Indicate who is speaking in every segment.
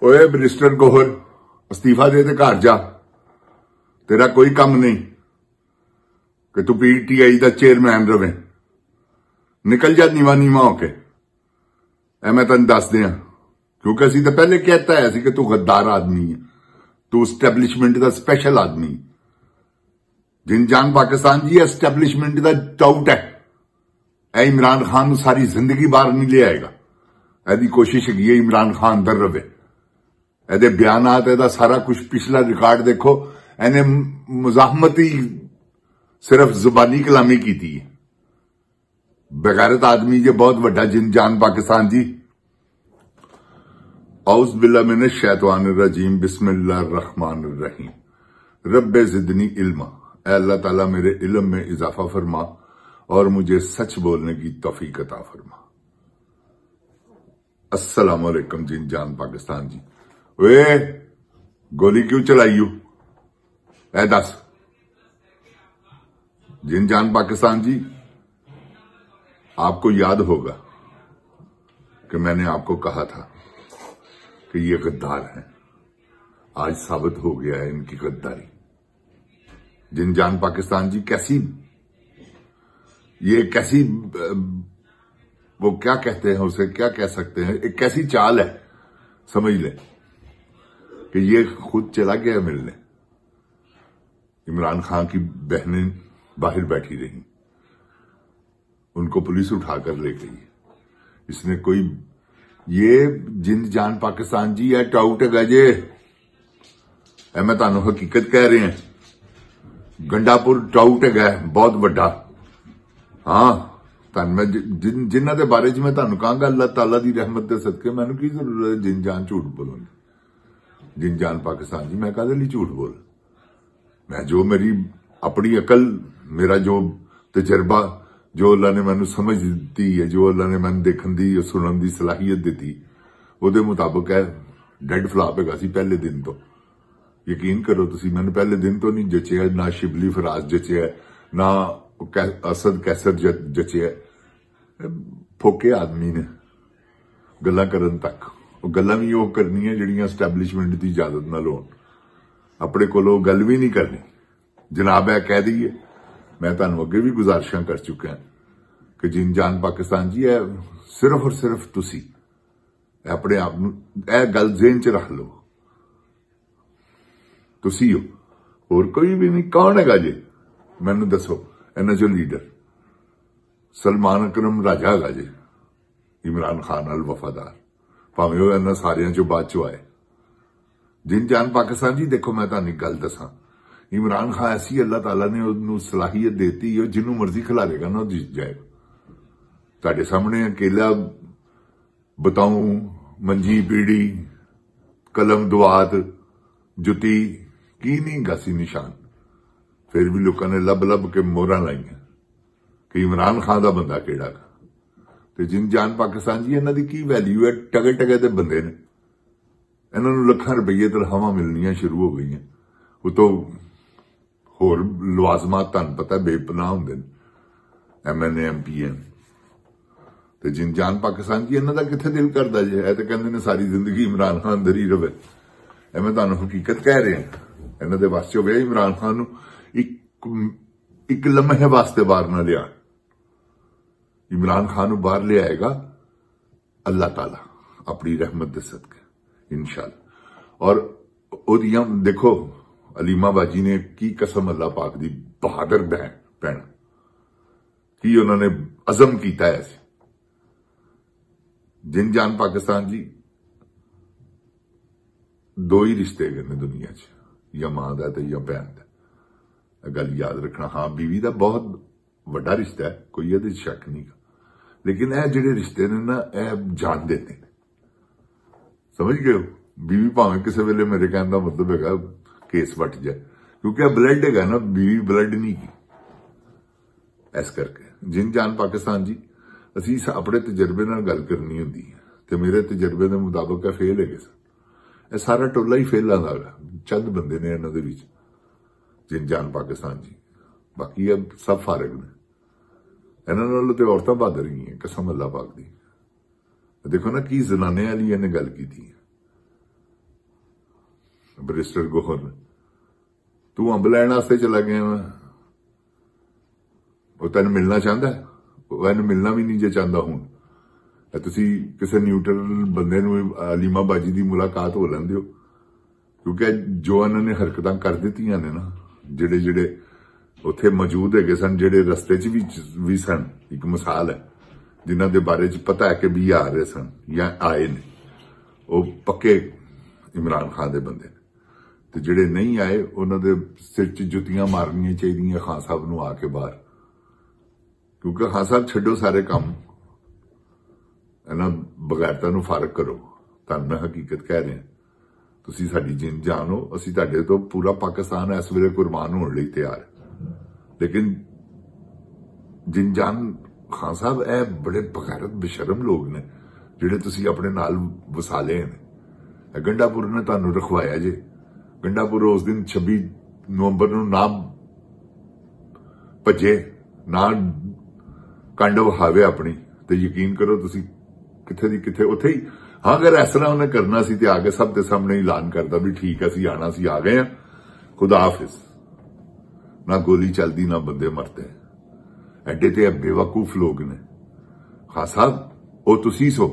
Speaker 1: ओए मिनिस्टर गोहर अस्तीफा दे ते घर जा। तेरा कोई काम नहीं कि तू पीटीआई का चेयरमैन रवे। निकल जा नीवा नीवा होके। मैं तेन दस दिया क्योंकि असी तो पहले कहता है कि तू गद्दार आदमी है, तू स्टैबलिशमेंट का स्पेशल आदमी। जिन जान पाकिस्तान जी एस्टैबलिशमेंट का टाउट है। इमरान खान सारी जिंदगी बाहर नहीं ले आएगा। एदी कोशिश है इमरान खान अंदर रवे। एदे बयानात एदा सारा कुछ पिछला रिकॉर्ड देखो। एने मुजाहमती सिर्फ जुबानी कलामी की थी। बेगैरत आदमी जे बहुत बड़ा जिन जान पाकिस्तान जी। औज़ बिल्लाह मिनश शैतानिर रजीम बिस्मिल्लाहिर रहमानिर रहीम। रब्बे ज़िदनी इल्मा। ऐ अल्लाह ताला मेरे इल्म में इजाफा फरमा और मुझे सच बोलने की तौफीक अता फरमा। अस्सलाम वालेकुम जिन जान पाकिस्तान जी। वे गोली क्यों चलाई हो? ऐ दस जिन जान पाकिस्तान जी, आपको याद होगा कि मैंने आपको कहा था कि ये गद्दार हैं। आज साबित हो गया है इनकी गद्दारी। जिन जान पाकिस्तान जी कैसी वो क्या कहते हैं उसे, क्या कह सकते हैं, एक कैसी चाल है समझ ले कि ये खुद चला गया मिलने। इमरान खान की बहनें बाहर बैठी रही, उनको पुलिस उठाकर ले गई। इसने कोई ये जिन जान पाकिस्तान जी है टाउट है जे। मैं तानू हकीकत कह रहे हैं। गंडापुर टाउट है बहुत बड़ा। हाँ मैं जिन्हों के बारे में तुहानू कहंगा अल्लाह ताला की रहमत के सदके मैनू की जरूरत है जिन जान झूठ बोलने। जिन जान पाकिस्तान जी मैं कहदे लिए झूठ बोल। मैं जो मेरी अपनी अकल, मेरा जो तजर्बा, जो अल्लाह ने मैनू समझ दी है, जो अल्लाह ने मैनू देखने दी सुनने की सलाहियत दी, वो मुताबिक है डेड फ्लॉप है पहले दिन तो। यकीन करो तुसी, मैंने पहले दिन तो नहीं जचिया, ना शिबली फराज जचिया, ना असद कैसर जचिया। फोके आदमी ने गल्लां करन तक। गल्लां भी वो करनी है जिहड़ियां एस्टैबलिशमेंट की इजाजत नाल होण। अपने कोलों गल भी नहीं करनी। जनाब है कह दीए। मैं तुहानू अगे भी गुजारिशां कर चुका कि जिन जान पाकिस्तान जी है सिर्फ और सिर्फ तुसी अपने आप नू यह गल ज़हन च रख लो। तुसी हो, और कोई भी नहीं। कौन है जे? मैनू दसो। इन्हां चो लीडर सलमान अकरम राजा है जे, इमरान खान नाल वफादार, भावें वो इन्हां सारियां चो बाद चो आए। जिन जान पाकिस्तान जी देखो, मैं तुहानू गल दसां, इमरान खान ऐसी अल्लाह ताला ने उन्होंने सलाहियत देती है, जिन्हों मर्जी खिलारेगा ना जीत जाएगा। तुहाडे सामने अकेला बताऊं, मंजी पीड़ी, कलम दुआत, जुती की नहीं गासी निशान, फिर भी लोगों ने लब लब के मोहर लाई कि इमरान खान का बंदा केड़ा। ते जिन जान पाकिस्तान जी इन्हां दी की वैल्यू है? टगे टगे दे बंदे ने। इन्हां नूं लखां रुपये तनखावां मिलनियां शुरू हो गई। उतो होर लवाजमात तुहानूं पता बेपनाह हुंदे ने, MNA MP ते जिन जान पाकिस्तान जी इन्हां दा कित्थे दिल करदा जे? ऐ ते कहंदे ने सारी जिंदगी इमरान खान अंदर ही रवे। मैं तुहानूं हकीकत कह रहा। इन्हां दे वास च होवे इमरान खान नूं एक लम्हे वास्ते बाहर ना लिया। इमरान खान नूं बाहर ले आएगा अल्लाह ताला अपनी रहमत दे सदके इंशाअल्लाह। और ओदियां देखो अलीमा बाजी ने की कसम अल्लाह पाक दी, बहादुर भैन की उन्होंने अजम किया है। जिन जान पाकिस्तान जी दो ही रिश्ते गए दुनिया च, या मां का ते या भैन का। गल याद रखना। हाँ बीवी का बहुत बड़ा रिश्ता है, कोई ये शक नहीं। लेकिन यह जिहड़े रिश्ते ने ना यह जान देते हैं। समझ गए हो? बीवी भावें किसी वेले मेरे कहने का मतलब है केस वट जाए, क्योंकि ब्लड है ना, बीवी ब्लड नहीं की। इस करके जिन जान पाकिस्तान जी असी अपने तजर्बे नाल गल करनी हुंदी है, ते मेरे तजर्बे के मुताबिक फेल है। यह सारा टोला ही फेल आंदा है। चंद बंदे ने इन्हां दे विच जिन जान पाकिस्तान जी, बाकी अब सब फारग ने। इन्हां नालों ते औरतां बहादुर ही हैं, कसम अल्लाह पाक दी। देखो ना की जनाने वाली इन्हें गल की थी। ਬਰਿਸਟਰ ਗੋਹਰ ਨੇ, ਤੂੰ ਅੰਬ ਲੈਣ ਵਾਸਤੇ ਚਲਾ ਗਿਆ ਵਾ, ਉਹ ਤੈਨੂੰ ਮਿਲਣਾ ਚਾਹੁੰਦਾ, ਉਹ ਇਹਨੂੰ ਮਿਲਣਾ ਵੀ ਨਹੀਂ ਜੇ ਚਾਹੁੰਦਾ। ਹੁਣ ਤੁਸੀਂ ਕਿਸੇ ਨਿਊਟਰਲ ਬੰਦੇ ਨੂੰ ਅਲੀਮਾ ਬਾਜੀ ਦੀ ਮੁਲਾਕਾਤ ਹੋ ਲੈਂਦੇ ਹੋ, ਕਿਉਂਕਿ ਜੋ ਇਹਨਾਂ ਨੇ ਹਰਕਤਾਂ ਕਰ ਦਿੱਤੀਆਂ ਨੇ ਨਾ, ਜਿਹੜੇ ਉੱਥੇ ਮੌਜੂਦ ਹੈਗੇ ਸਨ, ਜਿਹੜੇ ਰਸਤੇ 'ਚ ਵੀ ਸਨ, ਇੱਕ ਮਿਸਾਲ ਹੈ, ਜਿਨ੍ਹਾਂ ਦੇ ਬਾਰੇ 'ਚ ਪਤਾ ਹੈ ਕਿ ਵੀ ਆ ਰਹੇ ਸਨ ਜਾਂ ਆਏ ਨੇ, ਉਹ ਪੱਕੇ ਇਮਰਾਨ ਖਾਨ ਦੇ ਬੰਦੇ ਨੇ। ਤੇ ਜਿਹੜੇ ਨਹੀਂ ਆਏ ਉਹਨਾਂ ਦੇ ਸਿਰ 'ਚ ਜੁੱਤੀਆਂ ਮਾਰਨੀਆਂ ਚਾਹੀਦੀਆਂ ਖਾਨ ਸਾਹਿਬ ਨੂੰ ਆ ਕੇ ਬਾਹਰ, ਕਿਉਂਕਿ ਖਾਨ ਸਾਹਿਬ ਛੱਡੋ ਸਾਰੇ ਕੰਮ, ਇਹਨਾਂ ਬਗੈਰਤਾ ਨੂੰ ਫਾਰਗ ਕਰੋ। ਤੁਹਾਨੂੰ ਮੈਂ ਹਕੀਕਤ ਕਹਿ ਰਿਹਾ, ਤੁਸੀਂ ਸਾਡੀ ਜਿੰਦ ਜਾਨ ਹੋ, ਅਸੀਂ ਤੁਹਾਡੇ ਤੋਂ ਪੂਰਾ ਪਾਕਿਸਤਾਨ ਇਸ ਵੇਲੇ ਕੁਰਬਾਨ ਹੋਣ ਲਈ ਤਿਆਰ ਹੈ, ਲੇਕਿਨ ਜਿੰਦ ਜਾਨ ਖਾਨ ਸਾਹਿਬ ਇਹ ਬੜੇ ਬਗੈਰਤ ਬੇਸ਼ਰਮ ਲੋਕ ਨੇ ਜਿਹੜੇ ਤੁਸੀਂ ਆਪਣੇ ਨਾਲ ਵਸਾ ਲਏ ਨੇ। ਗੰਡਾਪੁਰ ਨੇ ਤੁਹਾਨੂੰ ਰਖਵਾਇਆ ਜੇ, ਗੰਡਾਪੁਰ ਉਸ ਦਿਨ 26 ਨਵੰਬਰ ਨੂੰ ਨਾ ਭੱਜੇ, ਨਾ ਕੰਡ ਵਹਾਵੇ ਆਪਣੀ, ਤੇ ਯਕੀਨ ਕਰੋ ਤੁਸੀਂ ਕਿੱਥੇ ਦੀ ਕਿੱਥੇ ਉੱਥੇ ਹੀ। ਹਾਂ, ਅਗਰ ਇਸ ਤਰ੍ਹਾਂ ਉਹਨੇ ਕਰਨਾ ਸੀ ਤੇ ਆ ਕੇ ਸਭ ਦੇ ਸਾਹਮਣੇ ਐਲਾਨ ਕਰਦਾ ਵੀ ਠੀਕ ਅਸੀਂ ਆਣਾ ਸੀ, ਆ ਗਏ ਆ, ਖੁਦਾ ਹਾਫਿਜ਼। ਨਾ ਗੋਲੀ ਚੱਲਦੀ, ਨਾ ਬੰਦੇ ਮਰਦੇ। ਐਡੇ ਤੇ ਬੇਵਕੂਫ ਲੋਕ ਨੇ। ਖਾਨ ਸਾਹਿਬ ਉਹ ਤੁਸੀਂ ਸੋ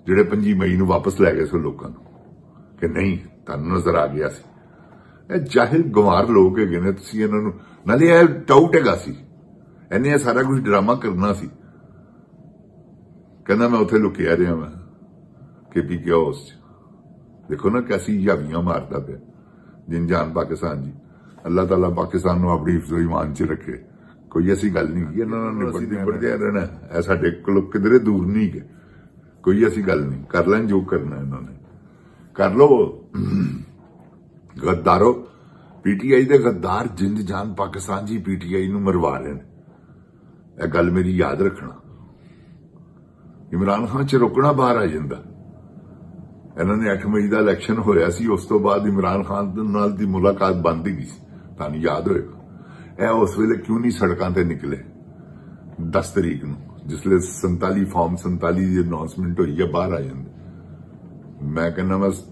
Speaker 1: ਜਿਹੜੇ 25 ਮਈ ਨੂੰ ਵਾਪਸ ਲੈ ਗਏ ਸੋ ਲੋਕਾਂ ਨੂੰ, ਕਿ ਨਹੀਂ ਤੁਹਾਨੂੰ ਨਜ਼ਰ ਆ ਗਿਆ ਸੀ। ਇਹ ਜਾਹਿਲ ਗਵਾਰ ਲੋਕ ਹੈਗੇ ਨੇ, ਤੁਸੀਂ ਇਹਨਾਂ ਨੂੰ, ਨਾਲੇ ਇਹ ਟਾਊਟ ਹੈਗਾ ਸੀ, ਇਹਨੇ ਇਹ ਸਾਰਾ ਕੁਝ ਡਰਾਮਾ ਕਰਨਾ ਸੀ। ਕਹਿੰਦਾ ਮੈਂ ਉੱਥੇ ਲੁਕਿਆ ਰਿਹਾ ਮੈਂ KP ਕਿਓਸ 'ਚ। ਦੇਖੋ ਨਾ ਕੈਸੀ ਯਾਵੀਆਂ ਮਾਰਦਾ ਪਿਆ ਜਿਨ ਜਾਨ ਪਾਕਿਸਤਾਨ ਜੀ। ਅੱਲਾਹ ਤਾਲਾ ਪਾਕਿਸਤਾਨ ਨੂੰ ਆਪਣੀ ਹਿਫਜ਼ੋ ਈਮਾਨ 'ਚ ਰੱਖੇ। ਕੋਈ ਐਸੀ ਗੱਲ ਨਹੀਂ ਕਿ ਇਹਨਾਂ ਨੂੰ ਨਿਬੜਦਿਆਂ ਰਹਿਣਾ, ਇਹ ਸਾਡੇ ਕੋਲੋਂ ਕਿਧਰੇ ਦੂਰ ਨਹੀਂ ਗਏ। ਕੋਈ ਐਸੀ ਗੱਲ ਨਹੀਂ, ਕਰ ਲੈਣ ਜੋ ਕਰਨਾ ਇਹਨਾਂ ਨੇ ਕਰ ਲੋ। ਗੱਦਾਰੋ, PTI ਦੇ ਗੱਦਾਰ ਜਿੰਦ ਜਾਨ ਪਾਕਿਸਤਾਨ ਜੀ PTI ਨੂੰ ਮਰਵਾ ਰਹੇ ਨੇ। ਇਹ ਗੱਲ ਮੇਰੀ ਯਾਦ ਰੱਖਣਾ। ਇਮਰਾਨ ਖਾਨ 'ਚ ਰੁਕਣਾ ਬਾਹਰ ਆ ਜਾਂਦਾ। ਇਹਨਾਂ ਨੇ 8 ਮਈ ਦਾ ਇਲੈਕਸ਼ਨ ਹੋਇਆ ਸੀ, ਉਸ ਤੋਂ ਬਾਅਦ ਇਮਰਾਨ ਖਾਨ ਨਾਲ ਦੀ ਮੁਲਾਕਾਤ ਬੰਦ ਗਈ ਸੀ, ਤੁਹਾਨੂੰ ਯਾਦ ਹੋਏਗਾ। ਇਹ ਉਸ ਵੇਲੇ ਕਿਉਂ ਨਹੀਂ ਸੜਕਾਂ ਤੇ ਨਿਕਲੇ 10 ਤਰੀਕ ਨੂੰ, ਜਿਸਲੇ 47 ਫਾਰਮ 47 ਦੀ ਅਨਾਉਂਸਮੈਂਟ ਹੋਈ ਹੈ, ਬਾਹਰ ਆ ਜਾਂਦੇ। ਮੈਂ ਕਹਿੰਦਾ ਬਸ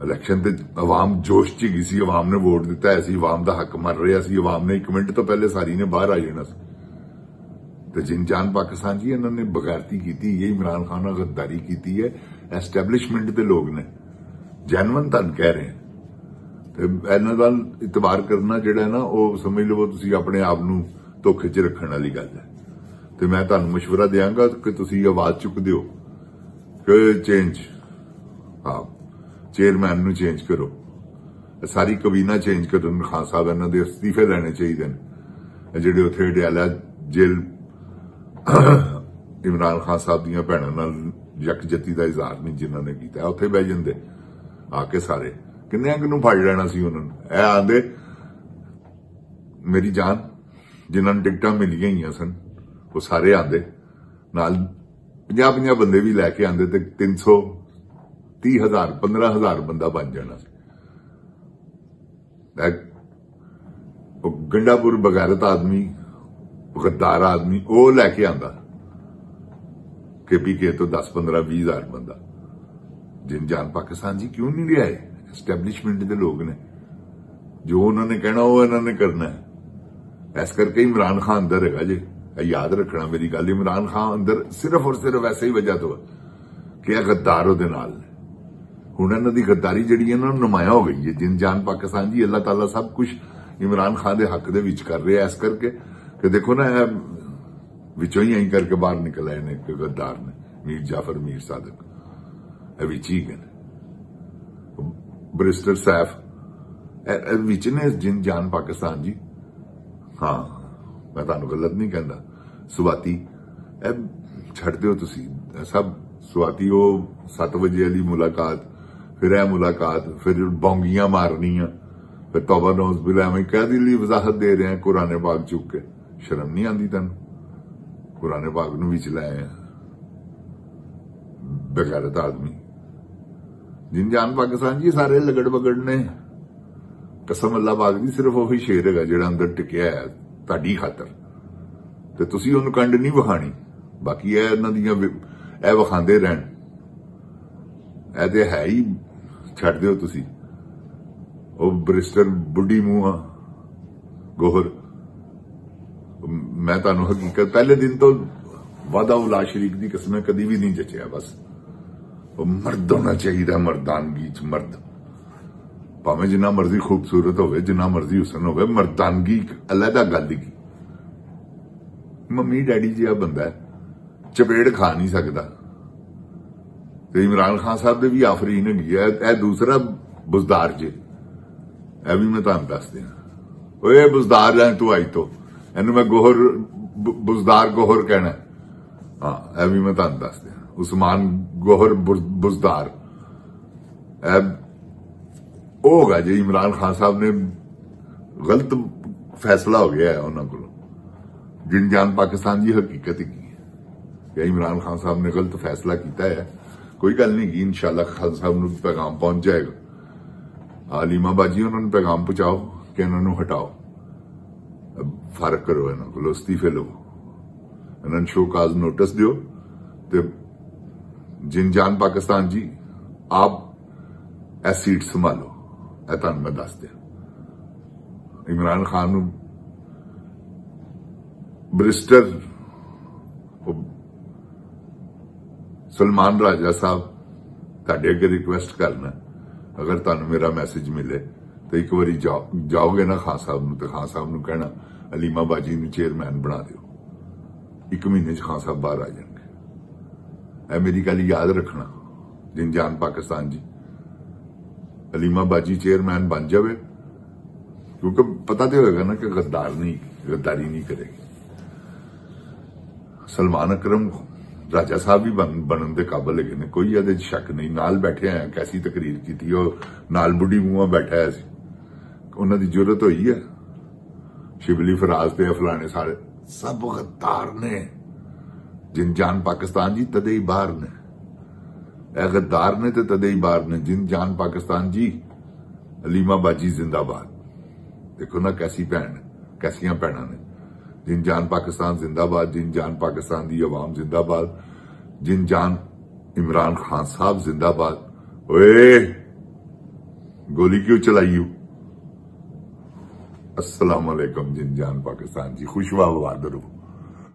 Speaker 1: ਇਲੈਕਸ਼ਨ ਤੇ ਆਵਾਮ ਜੋਸ਼ 'ਚ ਗਈ ਸੀ, ਆਵਾਮ ਨੇ ਵੋਟ ਦਿੱਤਾ ਹੈ ਸੀ, ਆਵਾਮ ਦਾ ਹੱਕ ਮਰ ਰਿਹਾ ਸੀ, ਆਵਾਮ ਨੇ 1 ਮਿੰਟ ਤੋਂ ਪਹਿਲੇ ਸਾਰੀ ਨੇ ਬਾਹਰ ਆ ਜਾਣਾ ਸੀ। ਤੇ ਜਿਨ ਜਾਨ ਪਾਕਿਸਤਾਨ ਜੀ ਇਹਨਾਂ ਨੇ ਬਗੈਰਤੀ ਕੀਤੀ, ਇਹ ਇਮਰਾਨ ਖਾਨ ਨਾਲ ਗੱਦਾਰੀ ਕੀਤੀ ਹੈ। ਐਸਟੈਬਲਿਸ਼ਮੈਂਟ ਦੇ ਲੋਕ ਨੇ, ਜੈਨੂਅਨ ਤੁਹਾਨੂੰ ਕਹਿ ਰਹੇ। ਤੇ ਇਹਨਾਂ ਦਾ ਇਤਬਾਰ ਕਰਨਾ ਜਿਹੜਾ ਨਾ, ਉਹ ਸਮਝ ਲਵੋ ਤੁਸੀਂ ਆਪਣੇ ਆਪ ਨੂੰ ਧੋਖੇ 'ਚ ਰੱਖਣ ਵਾਲੀ ਗੱਲ ਹੈ। ਤੇ ਮੈਂ ਤੁਹਾਨੂੰ ਮਸ਼ਵਰਾ ਦਿਆਂਗਾ ਕਿ ਤੁਸੀਂ ਆਵਾਜ਼ ਚੁੱਕ ਦਿਓ ਕਿ ਚੇਂਜ, ਹਾਂ ਚੇਅਰਮੈਨ ਨੂੰ ਚੇਂਜ ਕਰੋ, ਸਾਰੀ ਕਬੀਨਾ ਚੇਂਜ ਕਰੋ। ਖਾਨ ਸਾਹਿਬ ਇਹਨਾਂ ਦੇ ਅਸਤੀਫੇ ਲੈਣੇ ਚਾਹੀਦੇ ਨੇ। ਜਿਹੜੇ ਉੱਥੇ ਡਿਆਲਾ ਜੇਲ੍ਹ ਇਮਰਾਨ ਖਾਨ ਸਾਹਿਬ ਦੀਆਂ ਭੈਣਾਂ ਨਾਲ ਯਕਜਤੀ ਦਾ ਇਜ਼ਹਾਰ ਨਹੀਂ ਜਿਨ੍ਹਾਂ ਨੇ ਕੀਤਾ, ਉੱਥੇ ਬਹਿ ਜਾਂਦੇ ਆ ਕੇ ਸਾਰੇ। ਕਿੰਨਿਆਂ ਨੂੰ ਫੜ ਲੈਣਾ ਸੀ ਉਹਨਾਂ ਨੂੰ। ਇਹ ਆਂਦੇ ਮੇਰੀ ਜਾਨ, ਜਿਨ੍ਹਾਂ ਨੂੰ ਟਿਕਟਾਂ ਮਿਲੀਆਂ ਹੋਈਆਂ ਸਨ ਉਹ ਸਾਰੇ ਆਂਦੇ ਨਾਲ, 50-50 ਬੰਦੇ ਵੀ ਲੈ ਕੇ ਆਂਦੇ ਤੇ 330,000 15,000 ਬੰਦਾ ਬਣ ਜਾਣਾ ਸੀ। ਉਹ ਗੰਡਾਪੁਰ ਬਗੈਰਤ ਆਦਮੀ, ਗੱਦਾਰ ਆਦਮੀ, ਉਹ ਲੈ ਕੇ ਆਂਦਾ KPK ਤੋਂ 10-15-20,000 ਬੰਦਾ। ਜਿਨ ਜਾਨ ਪਾਕਿਸਤਾਨ ਜੀ ਕਿਉਂ ਨਹੀਂ ਲਿਆਏ? ਐਸਟੈਬਲਿਸ਼ਮੈਂਟ ਦੇ ਲੋਕ ਨੇ, ਜੋ ਉਹਨਾਂ ਨੇ ਕਹਿਣਾ ਉਹ ਇਹਨਾਂ ਨੇ ਕਰਨਾ ਹੈ। ਇਸ ਕਰਕੇ ਇਮਰਾਨ ਖਾਨ ਅੰਦਰ ਹੈਗਾ ਜੇ, ਯਾਦ ਰੱਖਣਾ ਮੇਰੀ ਗੱਲ। ਇਮਰਾਨ ਖਾਨ ਅੰਦਰ ਸਿਰਫ ਔਰ ਸਿਰਫ ਐਸੇ ਹੀ ਵਜ੍ਹਾ ਤੋਂ ਕਿ ਇਹ ਗੱਦਾਰ ਉਹਦੇ ਨਾਲ ਨੇ। ਹੁਣ ਇਹਨਾਂ ਦੀ ਗੱਦਾਰੀ ਜਿਹੜੀ ਇਹਨਾਂ ਨੂੰ ਨੁਮਾਇਆ ਹੋ ਗਈ ਹੈ। ਜਿਨ ਜਾਨ ਪਾਕਿਸਤਾਨ ਜੀ, ਅੱਲਾਹ ਤਾਲਾ ਸਭ ਕੁਝ ਇਮਰਾਨ ਖਾਨ ਦੇ ਹੱਕ ਦੇ ਵਿੱਚ ਕਰ ਰਿਹਾ। ਇਸ ਕਰਕੇ ਕਿ ਦੇਖੋ ਨਾ, ਇਹ ਵਿੱਚੋਂ ਹੀ ਐਂ ਕਰਕੇ ਬਾਹਰ ਨਿਕਲ ਆਏ ਨੇ ਕਿ ਗੱਦਾਰ ਨੇ, ਮੀਰ ਜਾਫਰ, ਮੀਰ ਸਾਦਕ, ਇਹ ਵਿੱਚ ਹੀ ਗਏ ਬਰਿਸਟਰ ਸੈਫ, ਇਹ ਵਿੱਚ ਨੇ ਜਿਨ ਜਾਨ ਪਾਕਿਸਤਾਨ ਜੀ। ਹਾਂ, ਮੈਂ ਤੁਹਾਨੂੰ ਗਲਤ ਨਹੀਂ ਕਹਿੰਦਾ। ਸੁਵਾਤੀ, ਇਹ ਛੱਡ ਦਿਓ ਤੁਸੀਂ ਸਭ। ਸੁਵਾਤੀ ਉਹ 7 ਵਜੇ ਵਾਲੀ ਮੁਲਾਕਾਤ, ਫਿਰ ਇਹ ਮੁਲਾਕਾਤ, ਫਿਰ ਬੌਂਗੀਆਂ ਮਾਰਨੀਆਂ, ਫਿਰ ਤੌਬਾ ਨੌਜ਼ ਬਿਲਾ। ਮੈਂ ਕਾਹਦੇ ਲਈ ਵਜ਼ਾਹਤ ਦੇ ਰਿਹਾ ਕੁਰਾਨ ਪਾਕ ਚੁੱਕ ਕੇ? ਸ਼ਰਮ ਨਹੀਂ ਆਉਂਦੀ ਤੈਨੂੰ? ਕੁਰਾਨ ਪਾਕ ਨੂੰ ਵਿੱਚ ਲਾਇਆ ਬੇਗੈਰਤ ਆਦਮੀ। ਜਿਨ ਜਾਨ ਪਾਕਿਸਤਾਨ ਜੀ ਸਾਰੇ ਲਗੜ ਬਗੜ ਨੇ। ਕਸਮ ਅੱਲਾ ਪਾਕ ਦੀ, ਸਿਰਫ ਉਹੀ ਸ਼ੇਰ ਹੈਗਾ ਜਿਹੜਾ ਅੰਦਰ ਟਿਕਿਆ ਹੈ ਤੁਹਾਡੀ ਖਾਤਰ, ਤੇ ਤੁਸੀਂ ਉਹਨੂੰ ਕੰਡ ਨਹੀਂ ਵਿਖਾਣੀ। ਬਾਕੀ ਇਹ ਇਹਨਾਂ ਦੀਆਂ ਇਹ ਵਿਖਾਉਂਦੇ ਰਹਿਣ, ਇਹ ਤੇ ਹੈ ਹੀ। ਛੱਡ ਦਿਓ ਤੁਸੀਂ। ਉਹ ਬਰਿਸਟਰ ਬੁੱਢੀ ਮੂੰਹ ਗੋਹਰ, ਮੈਂ ਤੁਹਾਨੂੰ ਹਕੀਕਤ ਪਹਿਲੇ ਦਿਨ ਤੋਂ ਵਾਦਾ ਉਲਾ ਸ਼ਰੀਕ ਦੀ ਕਸਮ ਕਦੀ ਵੀ ਨਹੀਂ ਜਚਿਆ। ਬਸ ਉਹ ਮਰਦ ਹੋਣਾ ਚਾਹੀਦਾ, ਮਰਦਾਨਗੀ ਚ ਮਰਦ, ਭਾਵੇਂ ਜਿੰਨਾ ਮਰਜ਼ੀ ਖੂਬਸੂਰਤ ਹੋਵੇ, ਜਿੰਨਾ ਮਰਜ਼ੀ ਹੁਸਨ ਹੋਵੇ, ਮਰਦਾਨਗੀ ਇੱਕ ਅਲੱਗਾ ਗੱਲ ਹੀ। ਮੰਮੀ ਡੈਡੀ ਜਿਹਾ ਬੰਦਾ ਹੈ, ਚਪੇੜ ਖਾ ਨਹੀਂ ਸਕਦਾ। ਤੇ ਇਮਰਾਨ ਖਾਨ ਸਾਹਿਬ ਦੇ ਵੀ ਆਫਰੀਨ ਹੈਗੀ ਹੈ। ਇਹ ਦੂਸਰਾ ਬੁਜ਼ਦਾਰ ਜੇ, ਇਹ ਵੀ ਮੈਂ ਤੁਹਾਨੂੰ ਦੱਸ ਦਿਆਂ। ਓਏ ਬੁਜ਼ਦਾਰ ਲੈ ਤੂੰ ਆਈ ਤੋਂ, ਇਹਨੂੰ ਮੈਂ ਗੋਹਰ ਬੁਜ਼ਦਾਰ ਗੋਹਰ ਕਹਿਣਾ। ਹਾਂ, ਇਹ ਵੀ ਮੈਂ ਤੁਹਾਨੂੰ ਦੱਸ ਦਿਆਂ। ਉਸਮਾਨ ਗੋਹਰ ਬੁਜ਼ਦਾਰ ਇਹ ਉਹ ਹੋਗਾ ਜੀ। ਇਮਰਾਨ ਖਾਨ ਸਾਹਿਬ ਨੇ ਗਲਤ ਫੈਸਲਾ ਹੋ ਗਿਆ ਹੈ ਉਹਨਾਂ ਕੋਲ। ਜਿਨ ਜਾਨ ਪਾਕਿਸਤਾਨ ਦੀ ਹਕੀਕਤ ਕੀ ਹੈ ਕਿ ਇਮਰਾਨ ਖਾਨ ਸਾਹਿਬ ਨੇ ਗਲਤ ਫੈਸਲਾ ਕੀਤਾ ਹੈ। ਕੋਈ ਗੱਲ ਨਹੀਂ ਗੀ, ਇਨਸ਼ਾਅੱਲਾ ਖਾਨ ਸਾਹਿਬ ਨੂੰ ਪੈਗਾਮ ਪਹੁੰਚ ਜਾਏਗਾ। ਅਲੀਮਾ ਬਾਜੀ ਉਹਨਾਂ ਨੂੰ ਪੈਗਾਮ ਪਹੁੰਚਾਓ ਕਿ ਇਹਨਾਂ ਨੂੰ ਹਟਾਓ, ਫਰਕ ਕਰੋ, ਇਹਨਾਂ ਕੋਲ ਅਸਤੀਫੇ ਲਓ, ਇਹਨਾਂ ਨੂੰ ਸ਼ੋਕਾਜ਼ ਨੋਟਿਸ ਦਿਓ। ਤੇ ਜਿਨ ਜਾਨ ਪਾਕਿਸਤਾਨ ਜੀ, ਆਪ ਇਹ ਸੀਟ ਸੰਭਾਲੋ। ਇਹ ਤੁਹਾਨੂੰ ਮੈਂ ਦੱਸ ਦਿਆਂ। ਇਮਰਾਨ ਖਾਨ ਨੂੰ ਬਰਿਸਟਰ ਸਲਮਾਨ ਰਾਜਾ ਸਾਹਿਬ, ਤੁਹਾਡੇ ਅੱਗੇ ਰਿਕੁਐਸਟ ਕਰਨਾ, ਅਗਰ ਤੁਹਾਨੂੰ ਮੇਰਾ ਮੈਸੇਜ ਮਿਲੇ ਤੇ ਇੱਕ ਵਾਰੀ ਜਾਓਗੇ ਨਾ ਖਾਨ ਸਾਹਿਬ ਨੂੰ, ਤੇ ਖਾਨ ਸਾਹਿਬ ਨੂੰ ਕਹਿਣਾ ਅਲੀਮਾ ਬਾਜੀ ਨੂੰ ਚੇਅਰਮੈਨ ਬਣਾ ਦਿਓ। 1 ਮਹੀਨੇ ਚ ਖਾਨ ਸਾਹਿਬ ਬਾਹਰ ਆ ਜਾਣਗੇ। ਇਹ ਮੇਰੀ ਗੱਲ ਯਾਦ ਰੱਖਣਾ। ਜਿਨ ਜਾਨ ਪਾਕਿਸਤਾਨ ਜੀ, ਅਲੀਮਾ ਬਾਜੀ ਚੇਅਰਮੈਨ ਬਣ ਜਾਵੇ, ਕਿਉਂਕਿ ਪਤਾ ਤੇ ਹੋਏਗਾ ਨਾ ਕਿ ਗद्दारी नहीं करेगी। सलमान अकरम राजा साहब भी बनने के काबिल है, कोई ये शक नहीं। नाल बैठे हैं, कैसी तकरीर की थी, और नाल बुढ़ी मूंह बैठा है, उन्होंने जरूरत हुई है। शिबली फराज ते फलाने सारे सब गद्दार ने। जिन जान पाकिस्तान जी तदे ही बाहर ने, गद्दार ने तो तदे ही बाहर ने। जिन जान पाकिस्तान जी, अलीमा बाजी जिंदाबाद। देखो ना कैसी भैन, कैसियां भैनां ने। जिन जान पाकिस्तान जिंदाबाद, जिन जान पाकिस्तान दी अवाम जिंदाबाद, जिन जान इमरान खान साहब जिंदाबाद। ओए गोली क्यों चलाई? अस्सलाम वालेकुम जिन जान पाकिस्तान जी, खुशवा आबाद रहो।